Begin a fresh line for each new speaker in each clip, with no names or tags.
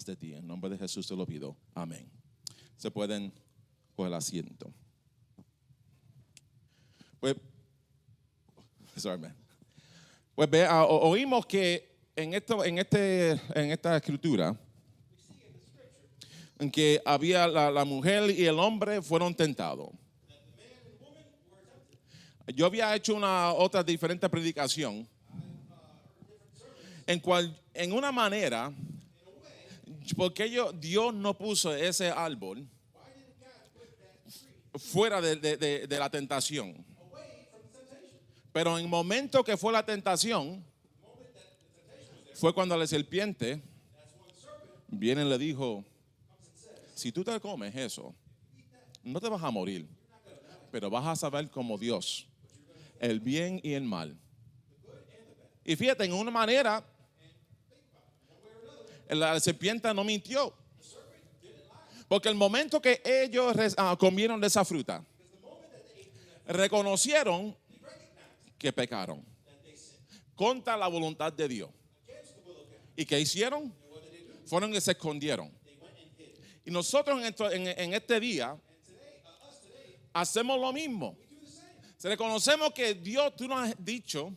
detrás de ti. En nombre de Jesús te lo pido. Amén. Se pueden coger asiento. Pues, sorry, man. Pues oímos que en esta escritura, en que había la mujer y el hombre fueron tentados. Yo había hecho otra diferente predicación en una manera, porque Dios no puso ese árbol fuera de la tentación. Pero en el momento que fue la tentación, fue cuando la serpiente viene y le dijo, si tú te comes eso, no te vas a morir, pero vas a saber como Dios, el bien y el mal. Y fíjate, en una manera, la serpiente no mintió. Porque el momento que ellos comieron de esa fruta, reconocieron que pecaron contra la voluntad de Dios. ¿Y qué hicieron? Fueron y se escondieron. Y nosotros en este día hacemos lo mismo. Reconocemos que Dios, tú nos has dicho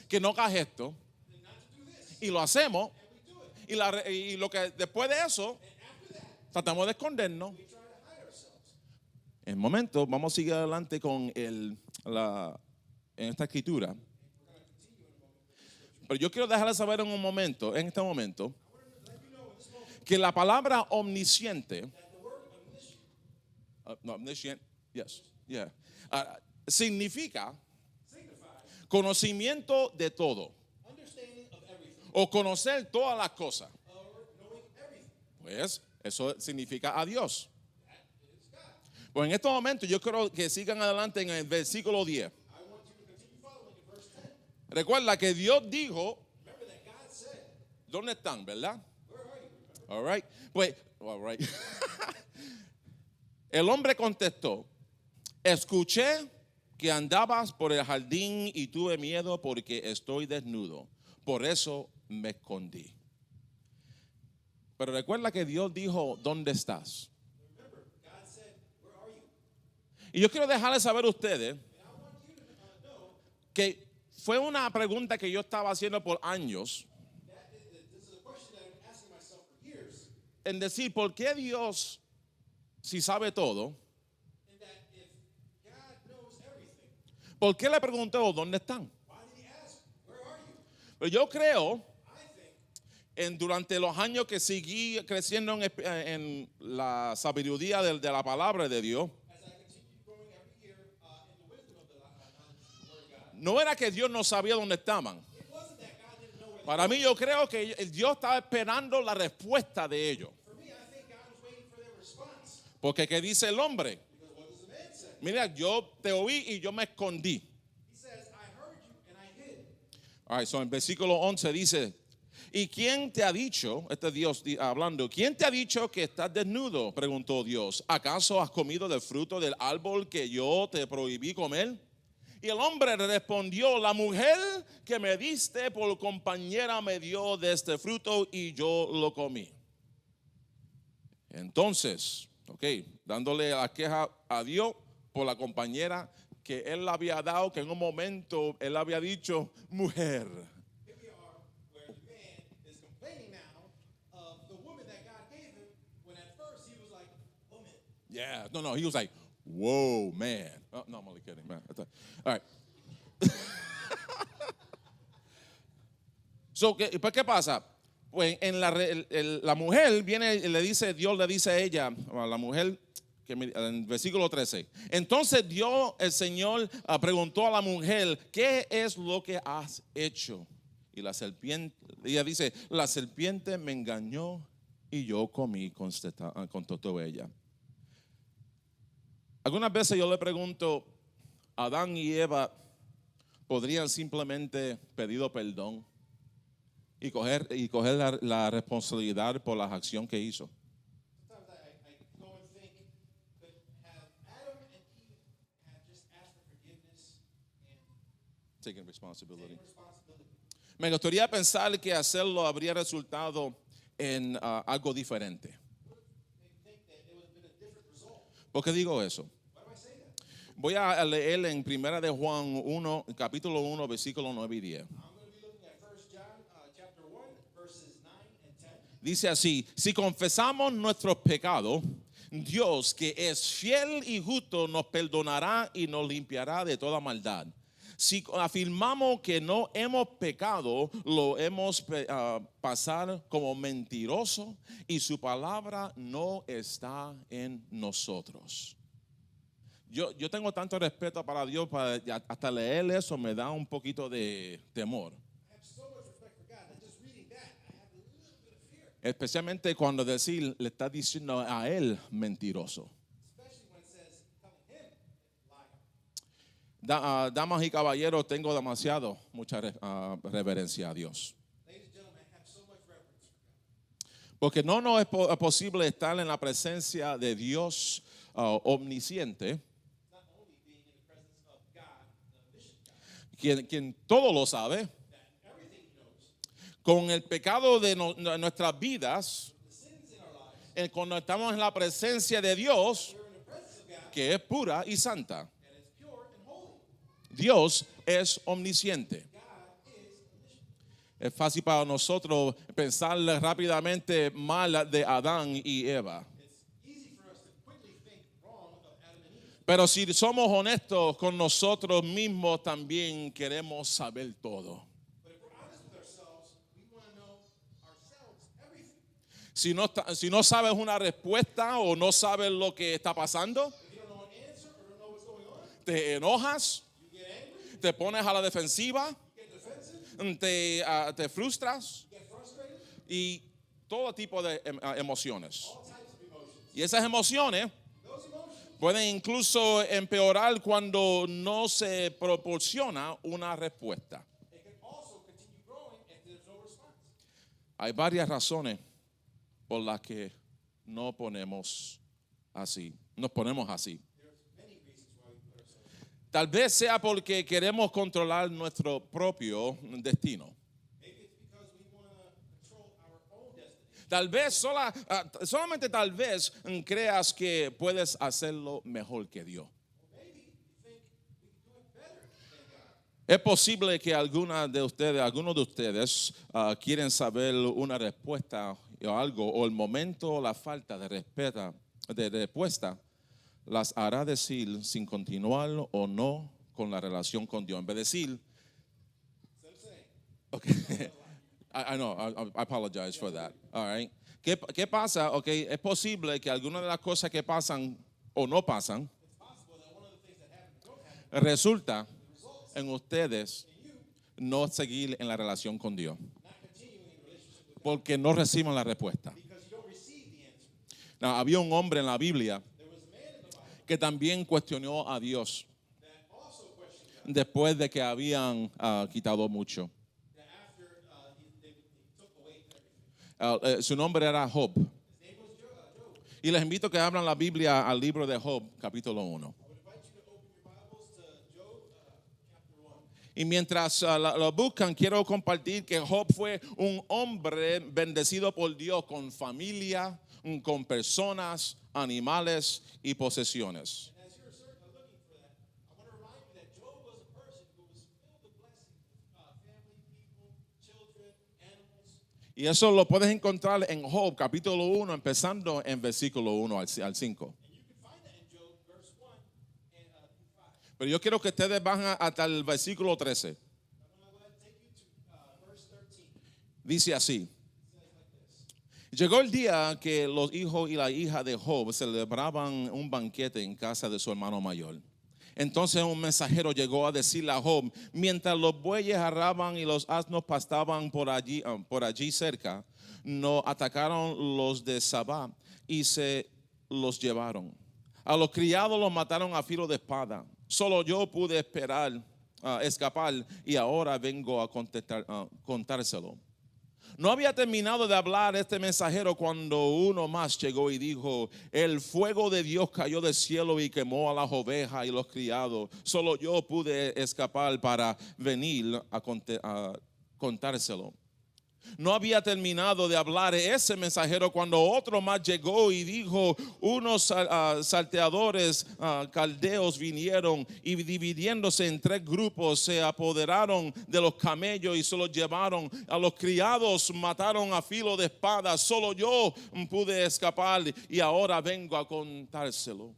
que no hagas esto. Y lo hacemos. Y lo que después de eso, tratamos de escondernos. En el momento, vamos a seguir adelante con en esta escritura. Pero yo quiero dejarles saber en este momento, que la palabra omnisciente, yes, yeah, significa conocimiento de todo, o conocer todas las cosas. Pues eso significa a Dios. Pues en estos momentos yo quiero que sigan adelante en el versículo 10. Recuerda que Dios dijo, ¿dónde están, verdad? All right. Pues, all right. El hombre contestó, escuché que andabas por el jardín y tuve miedo porque estoy desnudo. Por eso me escondí. Pero recuerda que Dios dijo, ¿dónde estás? Y yo quiero dejarles saber a ustedes que fue una pregunta que yo estaba haciendo por años. En decir, ¿por qué Dios, si sabe todo, por qué le preguntó dónde están? Pero yo creo, durante los años que seguí creciendo en la sabiduría de la palabra de Dios, no era que Dios no sabía dónde estaban. Para mí yo creo que Dios estaba esperando la respuesta de ellos. Porque ¿qué dice el hombre? Mira, yo te oí y yo me escondí. All right, so en versículo 11 dice, ¿y quién te ha dicho, este Dios hablando, quién te ha dicho que estás desnudo? Preguntó Dios. ¿Acaso has comido del fruto del árbol que yo te prohibí comer? Y el hombre respondió, la mujer que me diste por compañera me dio de este fruto y yo lo comí. Entonces, dándole la queja a Dios por la compañera que él le había dado, que en un momento él había dicho, mujer. Yeah, no, he was like, whoa, man. Oh, no, I'm only kidding, man. All right. So, pues, ¿qué pasa? Pues la mujer viene y Dios le dice a ella, a la mujer, en versículo 13. Entonces Dios, el Señor, preguntó a la mujer, ¿qué es lo que has hecho? Y ella dice, la serpiente me engañó y yo comí, contestó ella. Algunas veces yo le pregunto, Adán y Eva podrían simplemente pedir perdón y coger la responsabilidad por la acción que hizo. Taking responsibility. Me gustaría pensar que hacerlo habría resultado en algo diferente. ¿Por qué digo eso? Voy a leer en Primera de Juan 1, capítulo 1, versículos 9 y 10. Dice así: si confesamos nuestros pecados, Dios, que es fiel y justo, nos perdonará y nos limpiará de toda maldad. Si afirmamos que no hemos pecado, lo hemos pasado como mentiroso y su palabra no está en nosotros. Yo tengo tanto respeto para Dios, hasta leer eso me da un poquito de temor. Especialmente cuando le está diciendo a él mentiroso. Damas y caballeros, tengo mucha reverencia a Dios. Porque no nos es posible estar en la presencia de Dios omnisciente, quien todo lo sabe, con el pecado de nuestras vidas, cuando estamos en la presencia de Dios, que es pura y santa. Dios es omnisciente. Es fácil para nosotros pensar rápidamente mal de Adán y Eva. Pero si somos honestos con nosotros mismos, también queremos saber todo. Si no sabes una respuesta o no sabes lo que está pasando, te enojas, te pones a la defensiva, te frustras y todo tipo de emociones. Y esas emociones pueden incluso empeorar cuando no se proporciona una respuesta. Hay varias razones por las que nos ponemos así. Tal vez sea porque queremos controlar nuestro propio destino. Tal vez, solamente tal vez creas que puedes hacerlo mejor que Dios. Es posible que algunos de ustedes quieren saber una respuesta o algo, o el momento o la falta de respuesta las hará decir sin continuar o no con la relación con Dios. En vez de decir, okay, I know, I apologize for that. All right. ¿Qué pasa? Okay, es posible que algunas de las cosas que pasan o no pasan resulta en ustedes no seguir en la relación con Dios, porque no reciben la respuesta. Now, había un hombre en la Biblia que también cuestionó a Dios después de que habían quitado mucho. Su nombre era Job. Y les invito a que abran la Biblia al libro de Job, capítulo 1. Y mientras lo buscan, quiero compartir que Job fue un hombre bendecido por Dios con familia, con personas, animales y posesiones. Y eso lo puedes encontrar en Job, capítulo 1, empezando en versículo 1 al 5. Pero yo quiero que ustedes bajen hasta el versículo 13. Dice así: llegó el día que los hijos y la hija de Job celebraban un banquete en casa de su hermano mayor. Entonces un mensajero llegó a decirle a Job: mientras los bueyes arraban y los asnos pastaban por allí cerca, nos atacaron los de Sabá y se los llevaron. A los criados los mataron a filo de espada. Solo yo pude escapar y ahora vengo a contárselo. No había terminado de hablar este mensajero cuando uno más llegó y dijo: el fuego de Dios cayó del cielo y quemó a las ovejas y los criados. Solo yo pude escapar para venir a contárselo. No había terminado de hablar ese mensajero cuando otro más llegó y dijo, unos salteadores caldeos vinieron y dividiéndose en 3 grupos se apoderaron de los camellos y se los llevaron. A los criados mataron a filo de espada. Solo yo pude escapar y ahora vengo a contárselo.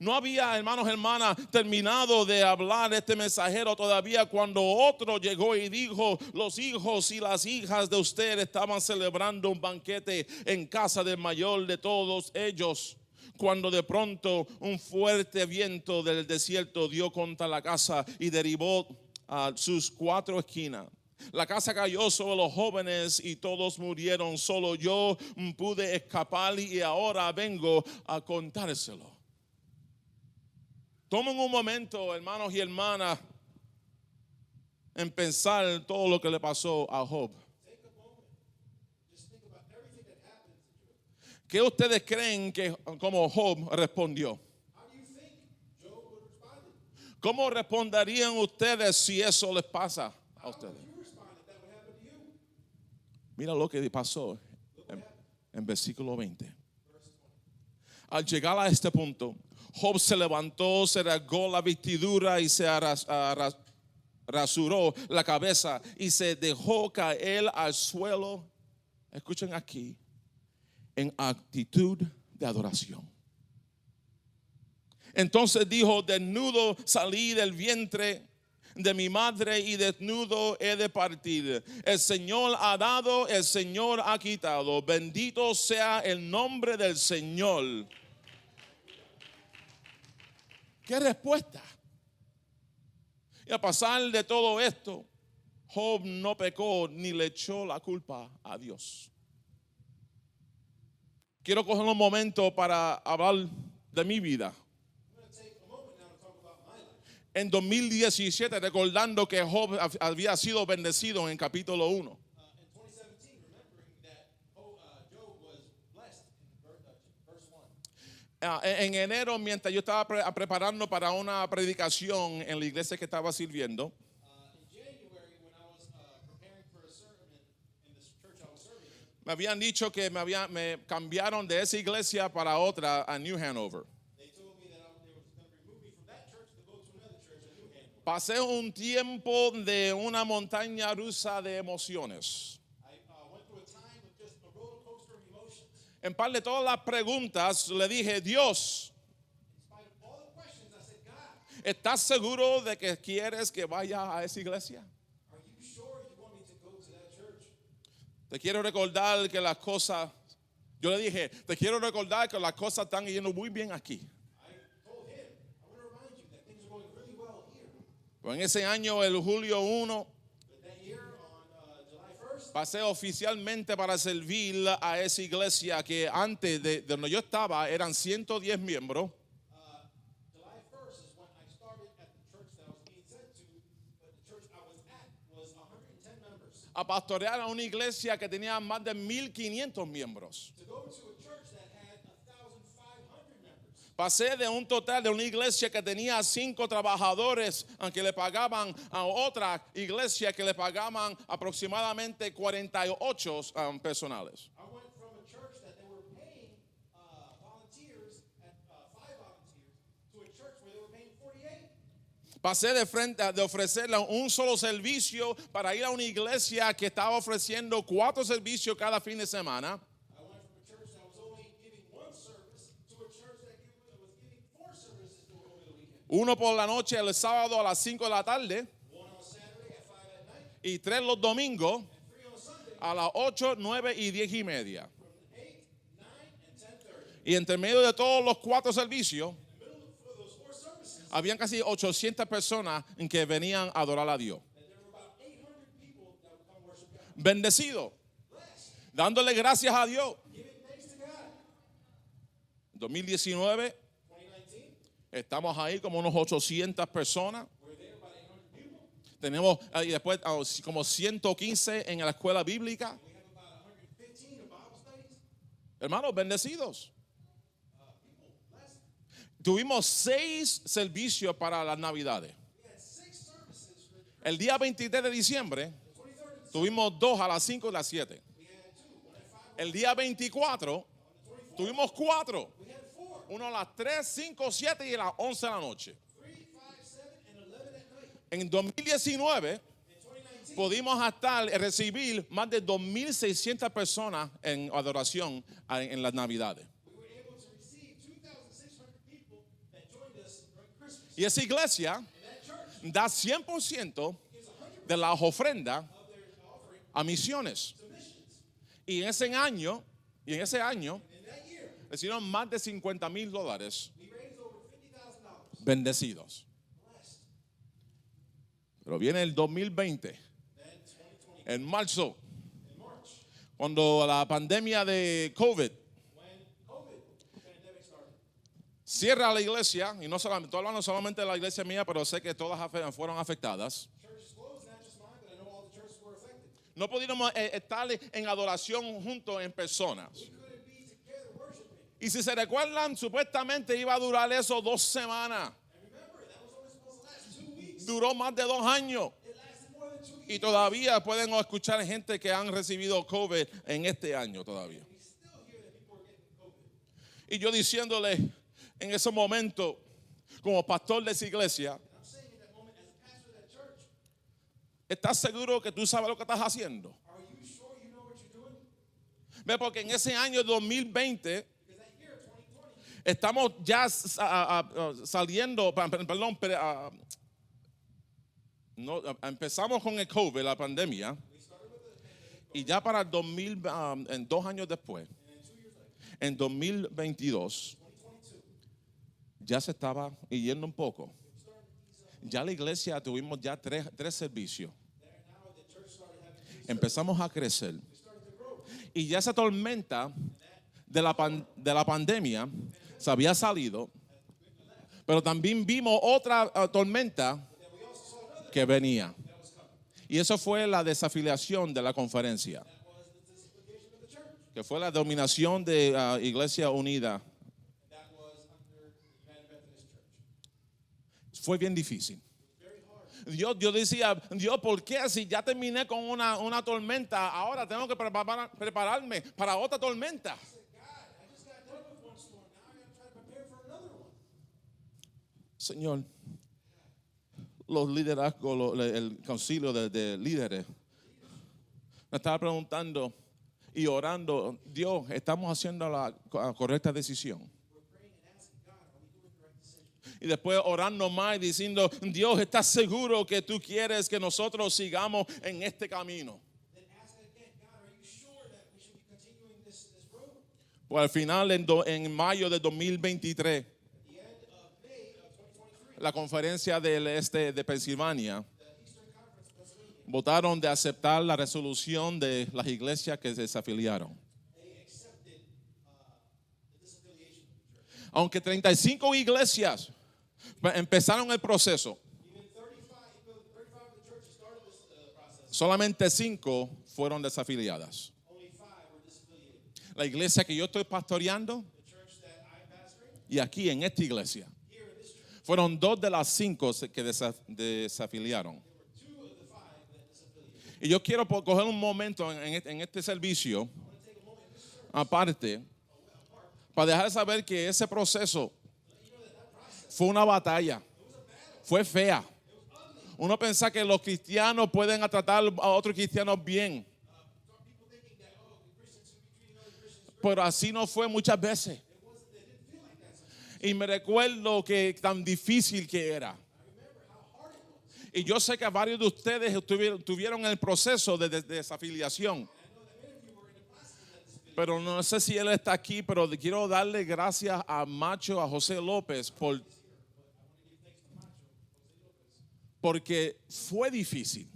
No había, hermanos, hermanas, terminado de hablar este mensajero todavía cuando otro llegó y dijo, los hijos y las hijas de usted estaban celebrando un banquete en casa del mayor de todos ellos. Cuando de pronto un fuerte viento del desierto dio contra la casa y derribó sus 4 esquinas. La casa cayó sobre los jóvenes y todos murieron. Solo yo pude escapar y ahora vengo a contárselo. Tomen un momento, hermanos y hermanas, en pensar todo lo que le pasó a Job. ¿Qué ustedes creen que como Job respondió? ¿Cómo responderían ustedes si eso les pasa a ustedes? Mira lo que pasó en versículo 20. Al llegar a este punto, Job se levantó, se rasgó la vestidura y se rasuró la cabeza y se dejó caer al suelo. Escuchen aquí, en actitud de adoración. Entonces dijo, desnudo salí del vientre de mi madre y desnudo he de partir. El Señor ha dado, el Señor ha quitado. Bendito sea el nombre del Señor. ¿Qué respuesta? Y a pasar de todo esto, Job no pecó ni le echó la culpa a Dios. Quiero coger un momento para hablar de mi vida. En 2017, recordando que Job había sido bendecido en capítulo 1. En enero, mientras yo estaba preparando para una predicación en la iglesia que estaba sirviendo, me habían dicho que me cambiaron de esa iglesia para otra a New Hanover. Pasé un tiempo de una montaña rusa de emociones. En par de todas las preguntas le dije, Dios, ¿estás seguro de que quieres que vaya a esa iglesia? Te quiero recordar que las cosas, yo le dije, te quiero recordar que las cosas están yendo muy bien aquí. Pero en ese año, el julio 1, pasé oficialmente para servir a esa iglesia que antes de donde yo estaba eran 110 miembros. A pastorear a una iglesia que tenía más de 1,500 miembros. Pasé de un total de una iglesia que tenía 5 trabajadores, aunque le pagaban a otra iglesia que le pagaban aproximadamente 48 personales. Pasé de ofrecerle un solo servicio para ir a una iglesia que estaba ofreciendo 4 servicios cada fin de semana. Uno por la noche el sábado a las 5 de la tarde. Y 3 los domingos a las 8, 9 y 10 y media. Y entre medio de todos los 4 servicios, habían casi 800 personas que venían a adorar a Dios. Bendecido. Dándole gracias a Dios. 2019. Estamos ahí como unos 800 personas. Tenemos y después como 115 en la escuela bíblica. Hermanos, bendecidos. Tuvimos 6 servicios para las Navidades. El día 23 de diciembre tuvimos 2 a las 5 y las 7. El día 24 tuvimos 4. Uno a las 3, 5, 7 y a las 11 de la noche. En 2019 pudimos recibir más de 2,600 personas en adoración en las Navidades. Y esa iglesia da 100% de las ofrendas a misiones. Y en ese año recibieron más de $50,000 bendecidos. Pero viene el 2020, en marzo, cuando la pandemia de COVID cierra la iglesia, y no solamente, estoy hablando solamente de la iglesia mía, pero sé que todas fueron afectadas. No pudimos estar en adoración juntos en personas. Y si se recuerdan, supuestamente iba a durar eso 2 semanas. Duró más de 2 años. Y todavía pueden escuchar gente que han recibido COVID en este año todavía. Y yo diciéndole en ese momento, como pastor de esa iglesia, ¿estás seguro que tú sabes lo que estás haciendo? Ve, porque en ese año 2020 estamos ya saliendo, perdón, empezamos con el COVID, la pandemia, y ya para el 2000, en 2 años después, en 2022, ya se estaba yendo un poco. Ya la iglesia tuvimos ya 3 servicios. Empezamos a crecer. Y ya esa tormenta de la pandemia se había salido, pero también vimos otra tormenta que venía. Y eso fue la desafiliación de la conferencia, que fue la dominación de Iglesia Unida. Fue bien difícil. Yo decía, Dios, ¿por qué si ya terminé con una tormenta, ahora tengo que prepararme para otra tormenta? Señor, los liderazgos, el concilio de líderes, me estaba preguntando y orando, Dios, ¿estamos haciendo la correcta decisión? Y después orando más y diciendo, Dios, ¿estás seguro que tú quieres que nosotros sigamos en este camino? Pues al final, en mayo de 2023, la conferencia del este de Pensilvania votaron de aceptar la resolución de las iglesias que se desafiliaron. Aunque 35 iglesias empezaron el proceso, solamente 5 fueron desafiliadas. La iglesia que yo estoy pastoreando y aquí en esta iglesia fueron 2 de las 5 que desafiliaron. Y yo quiero coger un momento en este servicio aparte para dejar saber que ese proceso fue una batalla, fue fea. Uno piensa que los cristianos pueden tratar a otros cristianos bien, pero así no fue muchas veces. Y me recuerdo que tan difícil que era. Y yo sé que varios de ustedes tuvieron el proceso de desafiliación. Pero no sé si él está aquí, pero quiero darle gracias a Macho, a José López, porque fue difícil.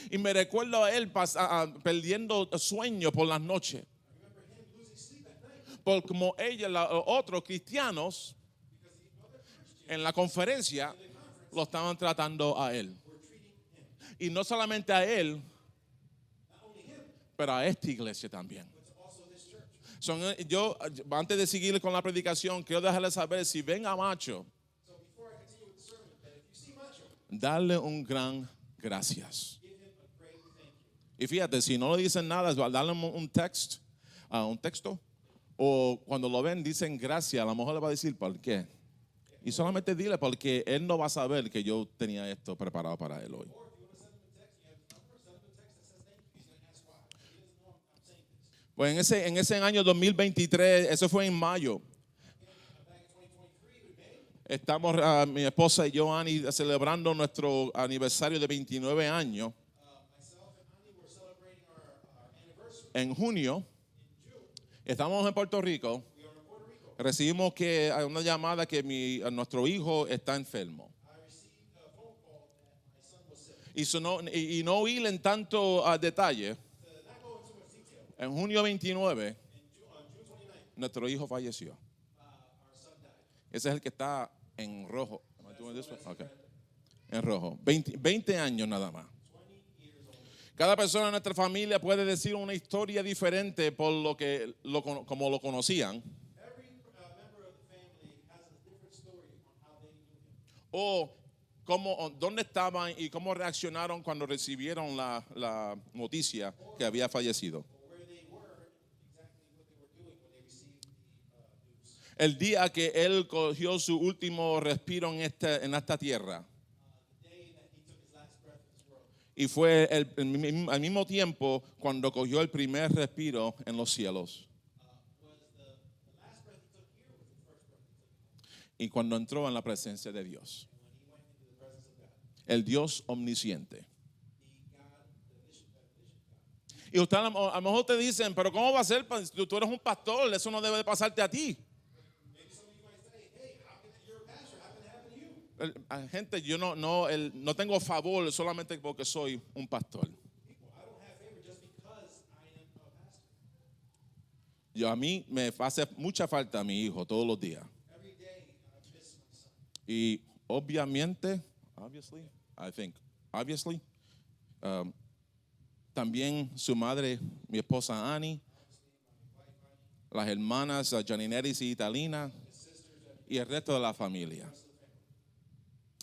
Y me recuerdo a él perdiendo sueño por las noches. Porque como otros cristianos en la conferencia lo estaban tratando a él. Y no solamente a él, pero a esta iglesia también. Yo, antes de seguir con la predicación, quiero dejarles saber, si ven a Macho, darle un gran gracias. Y fíjate, si no le dicen nada, darle un texto, o cuando lo ven dicen gracias, a lo mejor le va a decir por qué. Y solamente dile porque él no va a saber que yo tenía esto preparado para él hoy. Pues en ese año 2023, eso fue en mayo. Estamos, mi esposa y yo, Annie, celebrando nuestro aniversario de 29 años. En junio, estamos en Puerto Rico. Recibimos una llamada que nuestro hijo está enfermo. Y no ir en tanto detalle. En junio 29, nuestro hijo falleció. Ese es el que está en rojo. Okay. En rojo. 20 años nada más. Cada persona en nuestra familia puede decir una historia diferente por como lo conocían. O dónde estaban y cómo reaccionaron cuando recibieron la noticia que había fallecido. El día que él cogió su último respiro en esta tierra. Y fue al mismo tiempo cuando cogió el primer respiro en los cielos. Y cuando entró en la presencia de Dios. El Dios omnisciente. Y usted a lo mejor te dicen, pero ¿cómo va a ser? Tú eres un pastor, eso no debe de pasarte a ti. Gente, yo no tengo favor solamente porque soy un pastor. A mí me hace mucha falta a mi hijo todos los días. Y obviamente, también su madre, mi esposa Annie, las hermanas Janineris y Italina y el resto de la familia.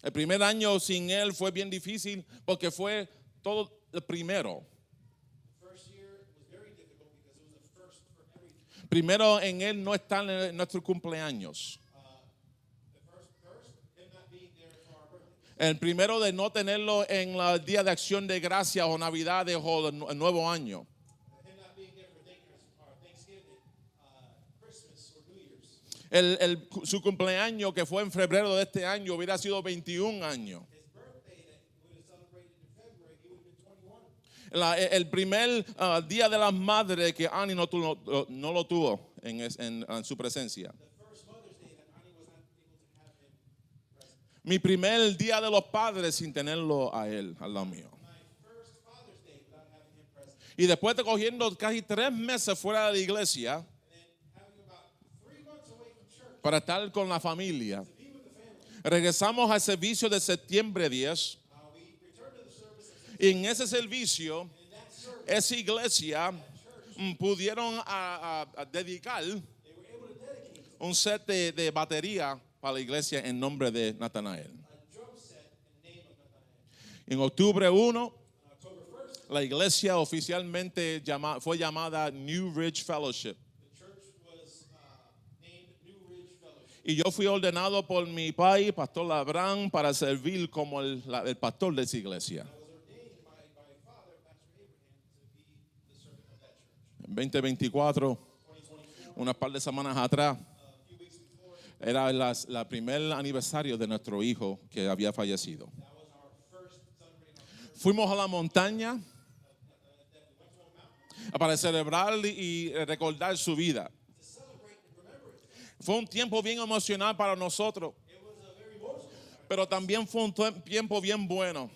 El primer año sin él fue bien difícil porque fue todo el primero. Primero en él no está en nuestros cumpleaños. El primero de no tenerlo en el Día de Acción de Gracias o Navidades o el Nuevo Año. Su cumpleaños, que fue en febrero de este año, hubiera sido 21 años. El primer Día de las Madres que Annie no lo tuvo en su presencia. Mi primer Día de los Padres sin tenerlo a él, al lado mío. Y después de cogiendo casi 3 meses fuera de la iglesia para estar con la familia, regresamos al servicio de septiembre 10. Y en ese servicio, esa iglesia pudieron dedicar un set de batería para la iglesia en nombre de Natanael. En octubre 1, la iglesia oficialmente fue llamada New Ridge Fellowship. Y yo fui ordenado por mi pai, Pastor Labrán, para servir como el pastor de esa iglesia. En 2024, unas par de semanas atrás, era el primer aniversario de nuestro hijo que había fallecido. Fuimos a la montaña para celebrar y recordar su vida. Fue un tiempo bien emocional para nosotros, pero también fue un tiempo bien bueno.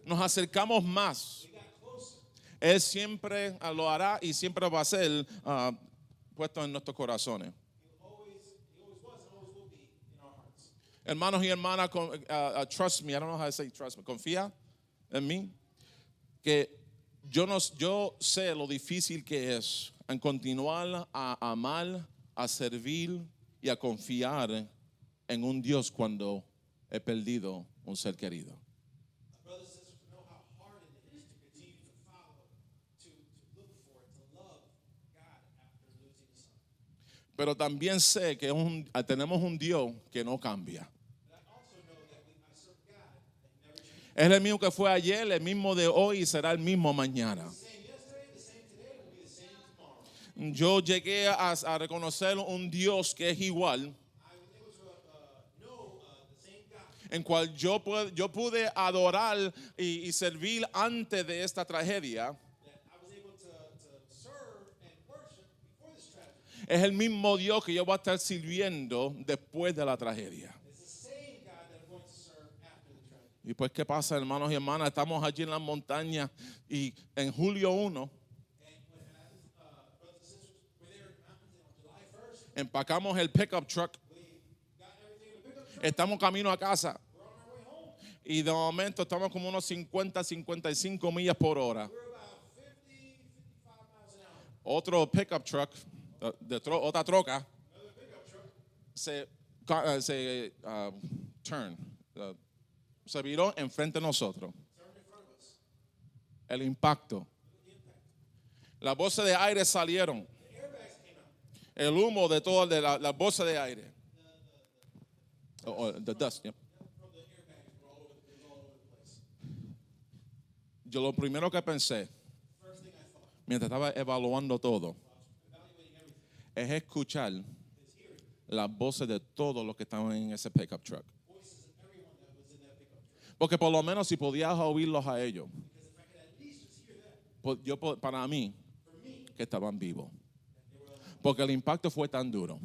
Nos acercamos más. Él siempre lo hará y siempre va a ser puesto en nuestros corazones. Hermanos y hermanas, trust me, I don't know how to say trust me. Confía en mí. Que yo sé lo difícil que es en continuar a amar, a servir y a confiar en un Dios cuando he perdido un ser querido. Pero también sé que tenemos un Dios que no cambia. Es el mismo que fue ayer, el mismo de hoy y será el mismo mañana. Yo llegué a reconocer un Dios que es igual, en cual yo pude adorar y servir antes de esta tragedia. Es el mismo Dios que yo voy a estar sirviendo después de la tragedia. Y pues, ¿qué pasa, hermanos y hermanas? Estamos allí en las montañas y en julio 1 empacamos el pickup truck. Estamos camino a casa. Y de momento estamos como unos 50, 55 millas por hora. Otro pickup truck, otra troca, se viró enfrente de nosotros. El impacto. Las bolsas de aire salieron. El humo de todas las bolsas de aire. The dust, yeah. Yo lo primero que pensé, mientras estaba evaluando todo, es escuchar las voces de todos los que estaban en ese pickup truck. Porque por lo menos si podías oírlos a ellos, para mí, que estaban vivos. Porque el impacto fue tan duro.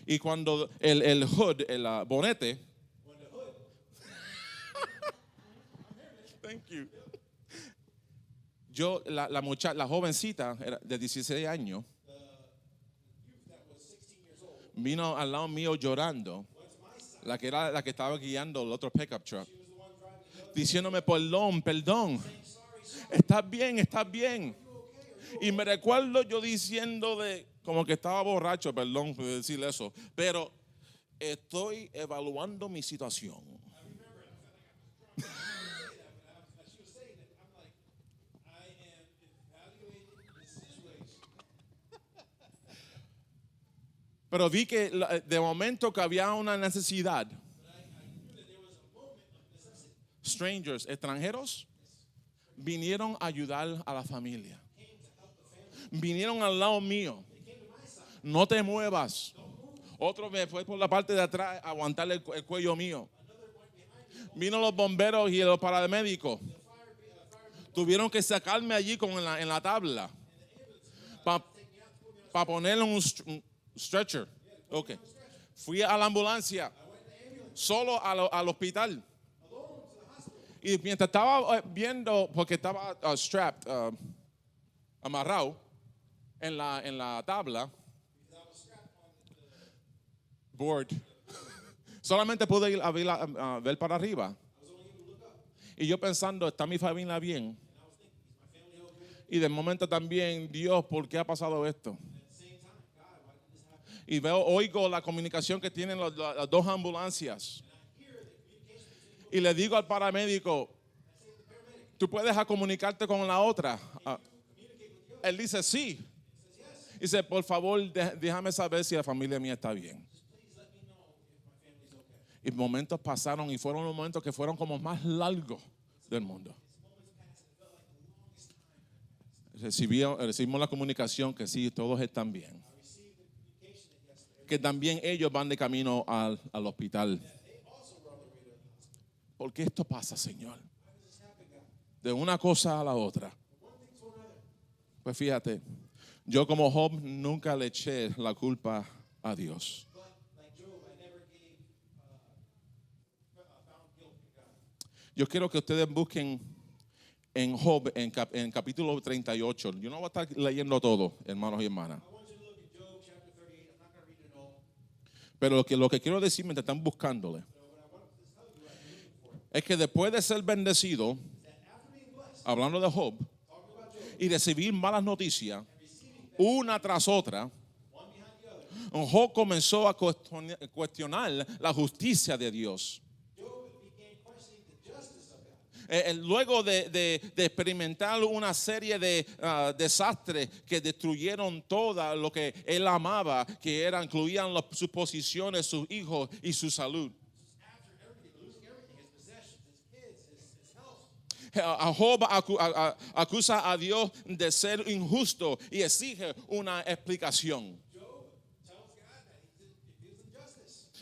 Y cuando el hood, el bonete, thank you. La jovencita era de 16 años, vino al lado mío llorando, la que estaba guiando el otro pickup truck, diciéndome perdón, estás bien. Y me recuerdo yo diciendo como que estaba borracho, perdón por decirle eso, pero estoy evaluando mi situación. Pero vi que de momento que había una necesidad. Strangers, extranjeros, vinieron a ayudar a la familia. Vinieron al lado mío. No te muevas. Otro me fue por la parte de atrás a aguantarle el cuello mío. Vino los bomberos y los paramédicos. Tuvieron que sacarme allí en la tabla para ponerle un stretcher. Okay. Fui a la ambulancia, solo al hospital. Y mientras estaba viendo, porque estaba strapped, amarrado en la tabla, board, solamente pude ir a ver para arriba. Y yo pensando, ¿está mi familia bien? Y de momento también, Dios, ¿por qué ha pasado esto? Y oigo la comunicación que tienen las dos ambulancias. Y le digo al paramédico, ¿tú puedes comunicarte con la otra? Él dice, sí. Dice, por favor, déjame saber si la familia mía está bien. Y momentos pasaron y fueron los momentos que fueron como más largos del mundo. Recibimos la comunicación que sí, todos están bien. Que también ellos van de camino al hospital. ¿Por qué esto pasa, Señor? De una cosa a la otra. Pues fíjate, yo como Job nunca le eché la culpa a Dios. Yo quiero que ustedes busquen en Job, en capítulo 38. Yo no voy a estar leyendo todo, hermanos y hermanas. Pero lo que quiero decir mientras están buscándole es que después de ser bendecido, hablando de Job, y recibir malas noticias, una tras otra, Job comenzó a cuestionar la justicia de Dios. luego de experimentar una serie de desastres que destruyeron todo lo que él amaba, que incluían sus posiciones, sus hijos y su salud. Job acusa a Dios de ser injusto y exige una explicación.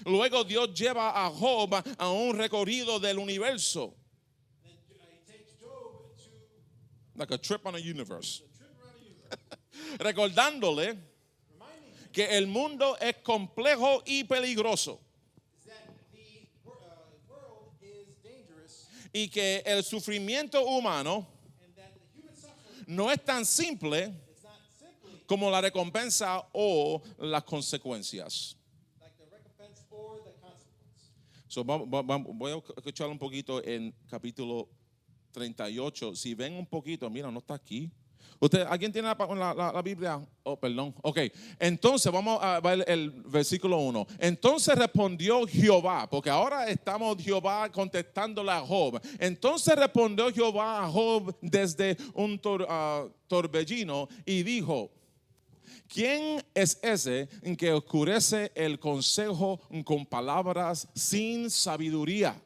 Luego Dios lleva a Job a un recorrido del universo. Like a trip on a universe. Recordándole que el mundo es complejo y peligroso. Y que el sufrimiento humano no es tan simple como la recompensa o las consecuencias. So, voy a escuchar un poquito en capítulo 38. Si ven un poquito, mira, no está aquí. ¿Alguien tiene la Biblia? Oh, perdón. Ok, entonces vamos a ver el versículo 1. Entonces respondió Jehová, porque ahora estamos Jehová contestándole a Job. Entonces respondió Jehová a Job desde un torbellino y dijo: ¿quién es ese que oscurece el consejo con palabras sin sabiduría?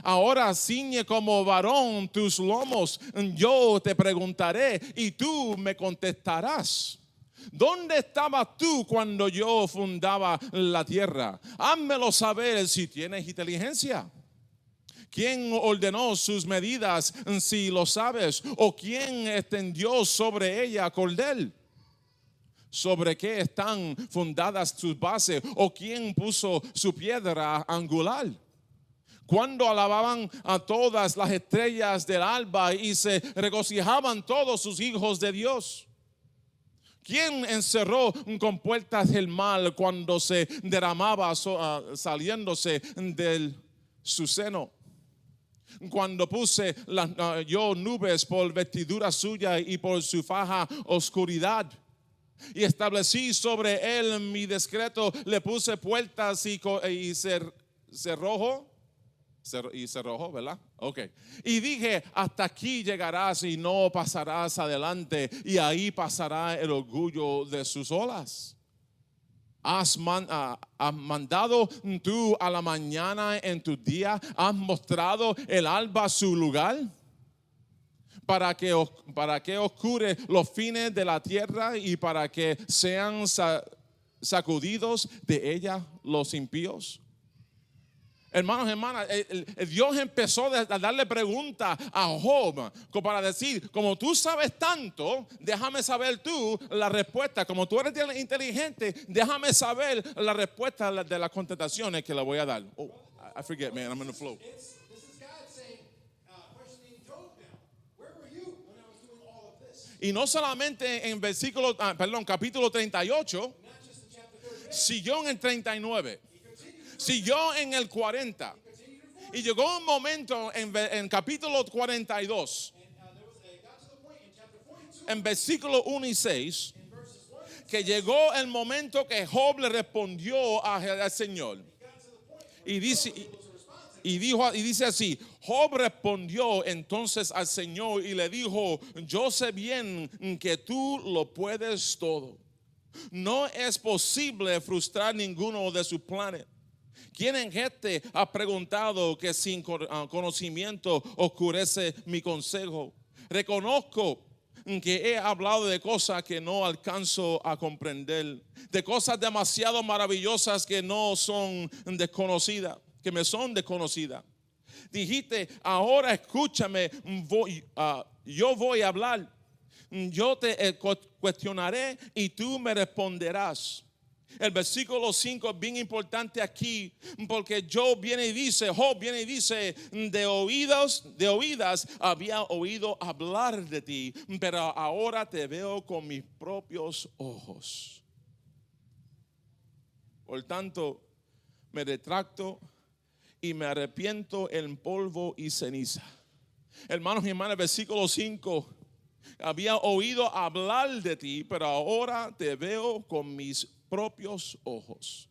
Ahora ciñe como varón tus lomos, yo te preguntaré y tú me contestarás. ¿Dónde estabas tú cuando yo fundaba la tierra? Házmelo saber si tienes inteligencia. ¿Quién ordenó sus medidas si lo sabes? ¿O quién extendió sobre ella cordel? ¿Sobre qué están fundadas sus bases? ¿O quién puso su piedra angular? Cuando alababan a todas las estrellas del alba y se regocijaban todos sus hijos de Dios. ¿Quién encerró con puertas el mal cuando se derramaba saliéndose de su seno? Cuando puse yo nubes por vestidura suya y por su faja oscuridad. Y establecí sobre él mi decreto, le puse puertas y cerrojo. Y cerrojó, ¿verdad? Ok. Y dije: hasta aquí llegarás y no pasarás adelante, y ahí pasará el orgullo de sus olas. ¿Has mandado tú a la mañana en tu día? ¿Has mostrado el alba su lugar? Para que oscure los fines de la tierra y para que sean sacudidos de ella los impíos. Hermanos, hermanas, Dios empezó a darle preguntas a Job para decir: como tú sabes tanto, déjame saber tú la respuesta. Como tú eres inteligente, déjame saber la respuesta de las contestaciones que le voy a dar. Oh, I forget, man, I'm in the flow.
This is God saying, questioning Job now. Where were you when I was doing all of this?
Y no solamente en capítulo 38,
Not just in chapter 38.
siguió en el 39. Siguió en el 40. Y llegó un momento en capítulo 42, en versículo 1 y 6, que llegó el momento que Job le respondió al Señor. Y dice así: Job respondió entonces al Señor y le dijo: yo sé bien que tú lo puedes todo. No es posible frustrar ninguno de sus planes. ¿Quién en gente ha preguntado que sin conocimiento oscurece mi consejo? Reconozco que he hablado de cosas que no alcanzo a comprender, de cosas demasiado maravillosas que no son desconocidas, que me son desconocidas. Dijiste: ahora escúchame, yo voy a hablar, yo te cuestionaré y tú me responderás. El versículo 5 es bien importante aquí, porque Job viene y dice, de oídas había oído hablar de ti, pero ahora te veo con mis propios ojos. Por tanto, me retracto y me arrepiento en polvo y ceniza. Hermanos y hermanas, el versículo 5: había oído hablar de ti, pero ahora te veo con mis propios ojos.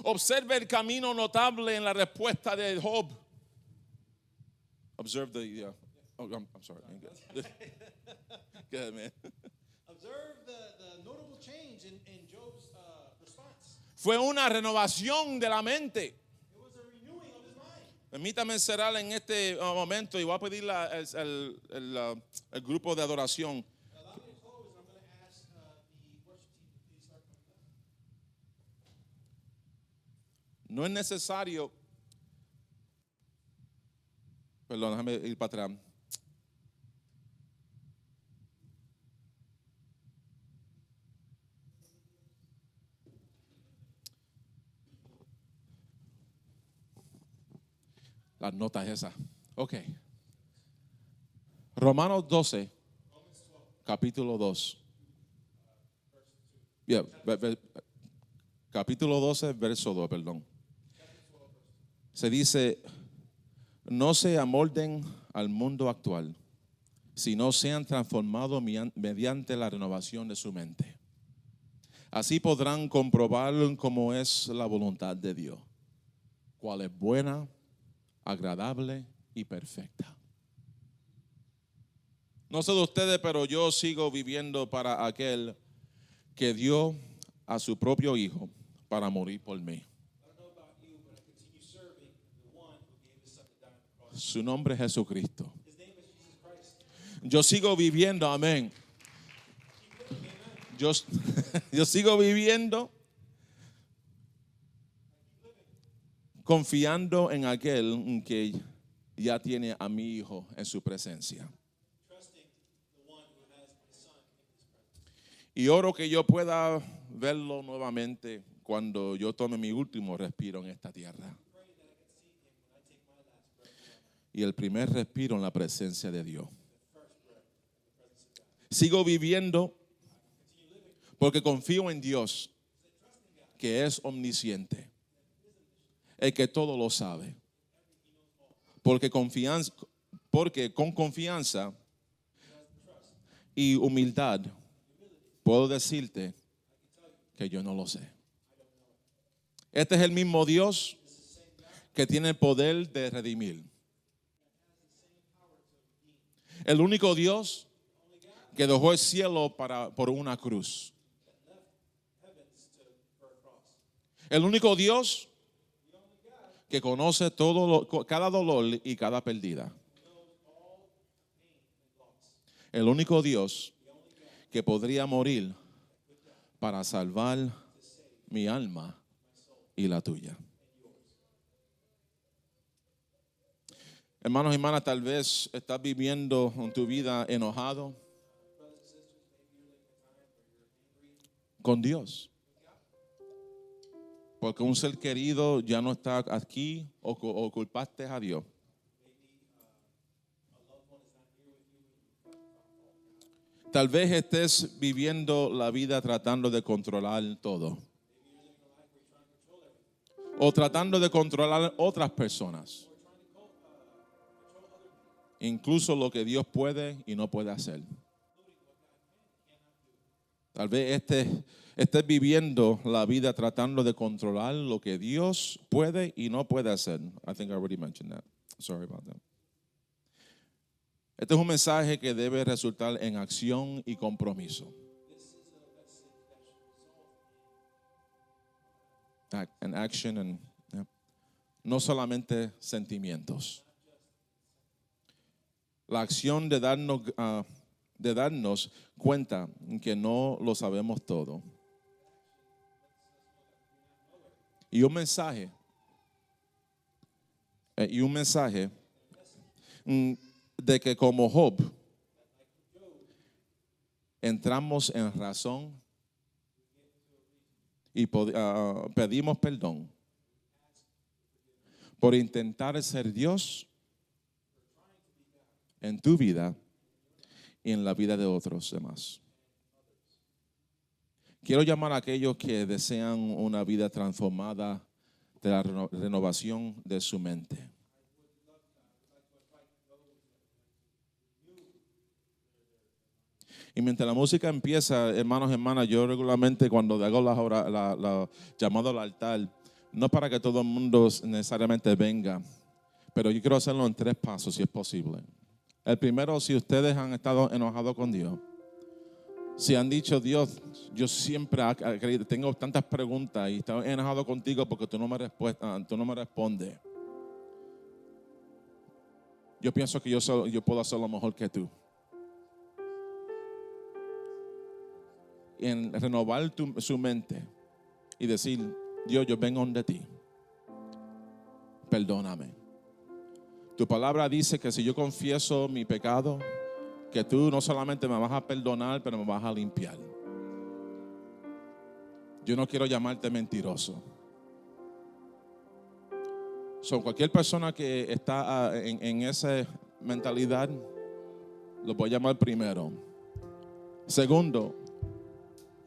Observe el camino notable en la respuesta de Job. Observe the. I'm sorry. Go ahead, man.
Observe the notable change in Job's response.
Fue una renovación de la mente.
It was a renewing of his mind.
Permítame cerrar en este momento y voy a pedir el grupo de adoración.
Allow me to close, and I'm going to ask the worship team to please start coming down.
No es necesario. Perdón, déjame ir para atrás. Las notas esas. Ok. Romanos 12, capítulo 2. Yeah, capítulo 12, verso 2, perdón. Se dice, no se amolden al mundo actual, sino sean transformados mediante la renovación de su mente. Así podrán comprobar cómo es la voluntad de Dios, cuál es buena, agradable y perfecta. No sé de ustedes, pero yo sigo viviendo para aquel que dio a su propio hijo para morir por mí.
I don't know about you, but I continue serving the one who gave his son to die on the cross.
Su nombre es Jesucristo.
His name is Jesus Christ.
Yo sigo viviendo, amén. Yo sigo viviendo confiando en aquel que ya tiene a mi hijo en su presencia.
Trusting the one who has my son in his presence.
Y oro que yo pueda verlo nuevamente cuando yo tome mi último respiro en esta tierra.
Pray that I can see him when I take my last breath here on earth.
Y el primer respiro en la presencia de Dios.
The first breath in the presence of God.
Sigo viviendo
Continue living.
porque confío en Dios, que es omnisciente, el que todo lo sabe. Porque con confianza y humildad puedo decirte que yo no lo sé. Este es el mismo Dios que tiene el poder de redimir. El único Dios que dejó el cielo por una cruz. El único Dios que conoce cada dolor y cada pérdida. El único Dios que podría morir para salvar mi alma y la tuya. Hermanos y hermanas, tal vez estás viviendo en tu vida enojado con Dios. Porque un ser querido ya no está aquí o culpaste a Dios. Tal vez estés viviendo la vida tratando de controlar todo. O tratando de controlar otras personas. Incluso lo que Dios puede y no puede hacer. Tal vez estés viviendo la vida tratando de controlar lo que Dios puede y no puede hacer. I think I already mentioned that. Sorry about that. Este es un mensaje que debe resultar en acción y compromiso. An action and no solamente sentimientos. La acción de darnos cuenta que no lo sabemos todo. Y un mensaje de que como Job entramos en razón y pedimos perdón por intentar ser Dios en tu vida y en la vida de otros demás. Quiero llamar a aquellos que desean una vida transformada de la renovación de su mente. Y mientras la música empieza, hermanos y hermanas, yo regularmente cuando hago la llamada al altar, No para que todo el mundo necesariamente venga, pero yo quiero hacerlo en 3 pasos si es posible. El primero, si ustedes han estado enojados con Dios, si han dicho, Dios, yo siempre tengo tantas preguntas y estoy enojado contigo porque tú no me respondes. Yo pienso que yo puedo hacerlo mejor que tú. En renovar su mente y decir, Dios, yo vengo de ti. Perdóname. Tu palabra dice que si yo confieso mi pecado, que tú no solamente me vas a perdonar, pero me vas a limpiar. Yo no quiero llamarte mentiroso. Cualquier persona que está en esa mentalidad, lo voy a llamar primero. Segundo,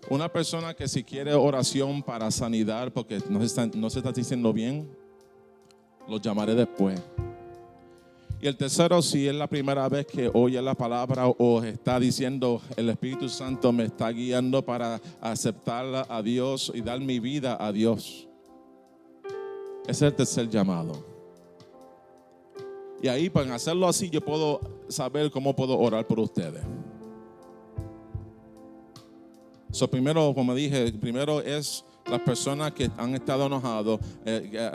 una persona que si quiere oración para sanidad porque no se está diciendo bien, lo llamaré después. Y el tercero, si es la primera vez que oye la palabra o está diciendo el Espíritu Santo me está guiando para aceptar a Dios y dar mi vida a Dios. Ese es el tercer llamado. Y ahí, para hacerlo así, yo puedo saber cómo puedo orar por ustedes. Primero, como dije, primero es las personas que han estado enojados,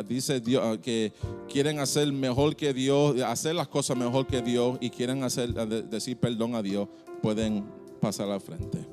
dice Dios que quieren hacer mejor que Dios, hacer las cosas mejor que Dios y quieren decir perdón a Dios, pueden pasar al frente.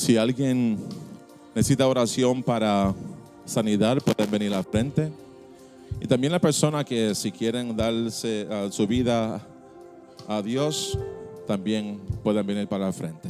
Si alguien necesita oración para sanidad, pueden venir al frente. Y también las personas que si quieren darse su vida a Dios, también pueden venir para el frente.